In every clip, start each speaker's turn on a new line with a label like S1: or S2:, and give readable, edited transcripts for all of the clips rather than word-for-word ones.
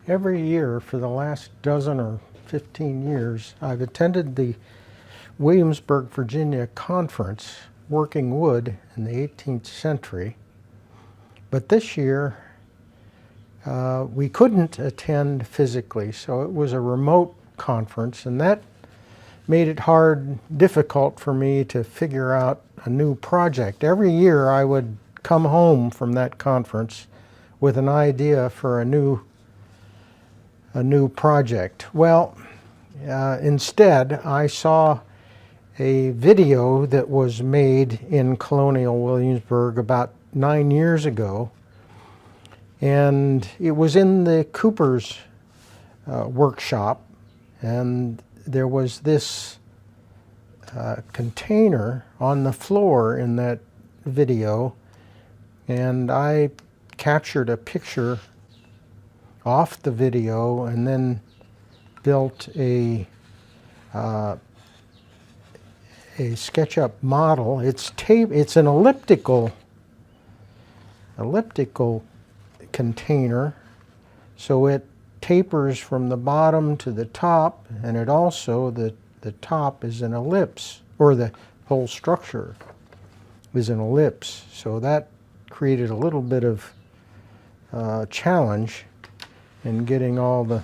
S1: Every year for the last dozen or 15 years, I've attended the Williamsburg, Virginia conference, Working Wood in the 18th Century. But this year, we couldn't attend physically, so it was a remote conference, and that made it difficult for me to figure out a new project. Every year I would come home from that conference with an idea for a new project. Well, instead I saw a video that was made in Colonial Williamsburg about 9 years ago, and it was in the Cooper's workshop, and there was this container on the floor in that video, and I captured a picture off the video and then built a Sketchup model. It's an elliptical container, so it tapers from the bottom to the top, and it also, the top is an ellipse, or the whole structure is an ellipse. So that created a little bit of challenge in getting all the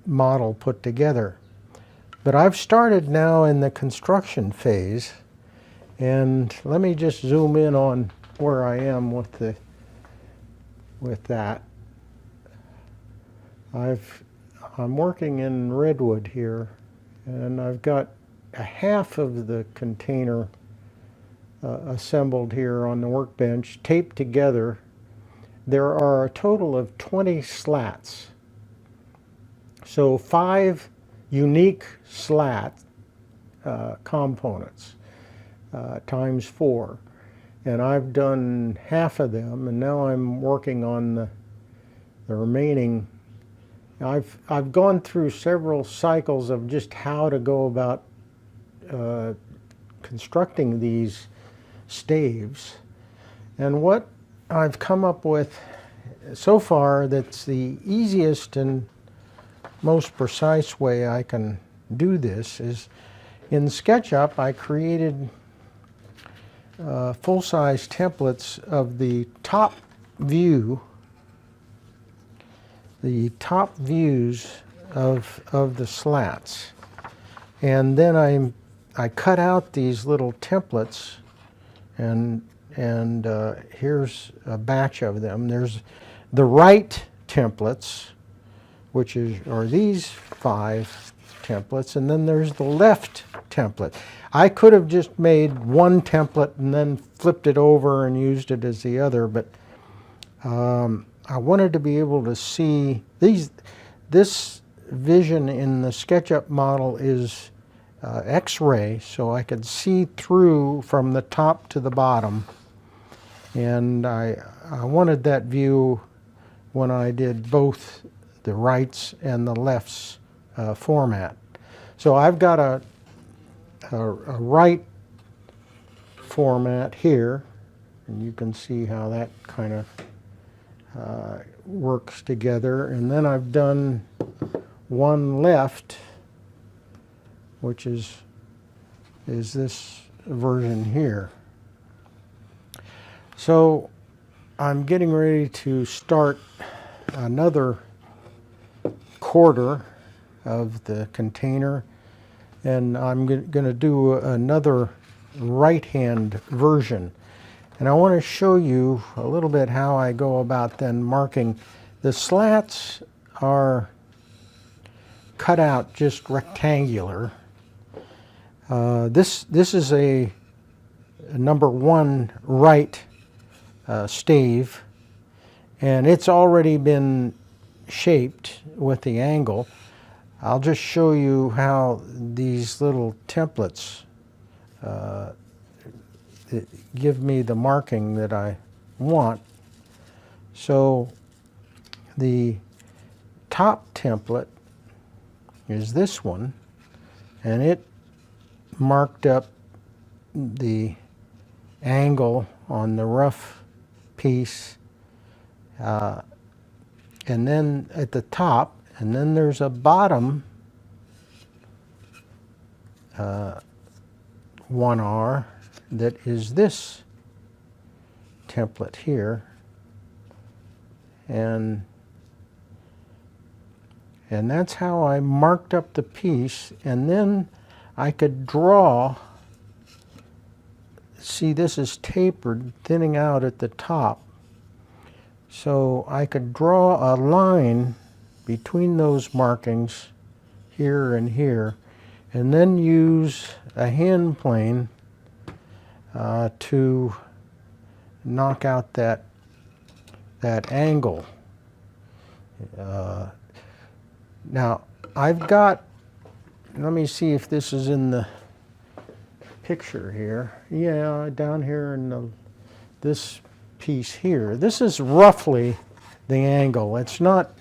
S1: model put together. But I've started now in the construction phase, and let me just zoom in on where I am with that. I'm working in redwood here, and I've got a half of the container assembled here on the workbench, taped together. There are a total of 20 slats. So 5 unique slat components times 4. And I've done half of them, and now I'm working on the remaining. I've gone through several cycles of just how to go about constructing these staves, and what I've come up with so far that's the easiest and most precise way I can do this is in SketchUp. I created full-size templates of the top views of the slats, and then I cut out these little templates, and here's a batch of them. There's the right templates, which are these 5 templates, and then there's the left template. I could have just made one template and then flipped it over and used it as the other, but I wanted to be able to see this vision in the SketchUp model is X-ray, so I could see through from the top to the bottom, and I wanted that view when I did both the rights and the lefts format. So I've got a right format here, and you can see how that kind of works together. And then I've done one left, which is this version here. So I'm getting ready to start another quarter of the container, and I'm going to do another right-hand version. And I want to show you a little bit how I go about then marking. The slats are cut out just rectangular. This is a number 1 right stave, and it's already been shaped with the angle. I'll just show you how these little templates give me the marking that I want. So the top template is this one, and it marked up the angle on the rough piece and then at the top, and then there's a bottom 1R that is this template here, and that's how I marked up the piece. And then I could draw, see this is tapered, thinning out at the top, so I could draw a line between those markings here and here, and then use a hand plane to knock out that angle. Now I've got, let me see if this is in the picture here. Yeah, down here in this piece here. This is roughly the angle. It's not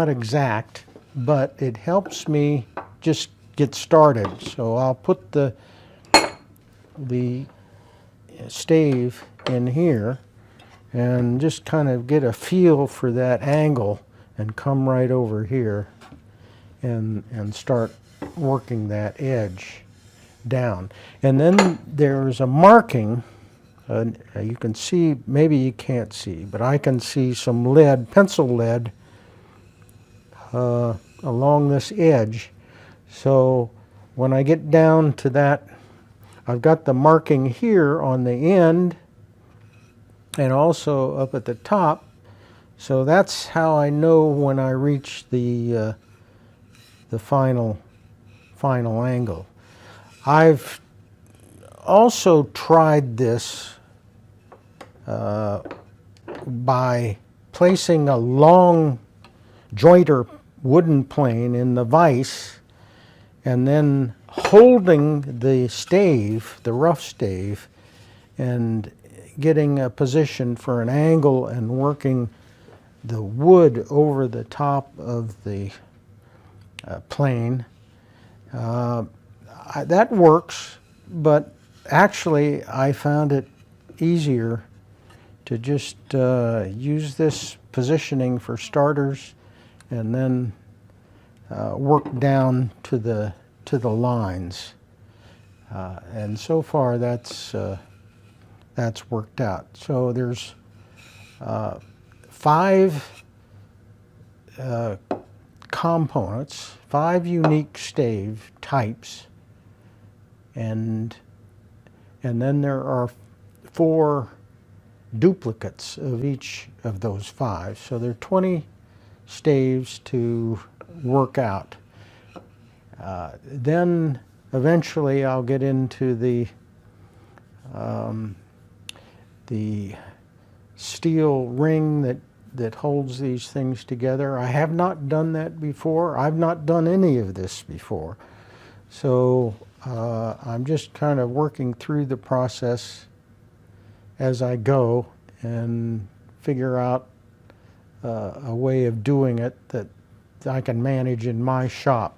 S1: exact, but it helps me just get started. So I'll put the stave in here and just kind of get a feel for that angle, and come right over here and start working that edge down. And then there's a marking, you can see, maybe you can't see, but I can see some lead, pencil lead, along this edge. So when I get down to that, I've got the marking here on the end and also up at the top. So that's how I know when I reach the final angle. I've also tried this by placing a long jointer wooden plane in the vise and then holding the stave, the rough stave, and getting a position for an angle and working the wood over the top of the plane. That works, but actually I found it easier to just use this positioning for starters and then work down to the lines. And so far that's worked out. So there's 5 components, 5 unique stave types, and then there are 4 duplicates of each of those 5. So there are 20 staves to work out. Then eventually I'll get into the steel ring that holds these things together. I have not done that before. I've not done any of this before. So I'm just kind of working through the process as I go and figure out a way of doing it that I can manage in my shop.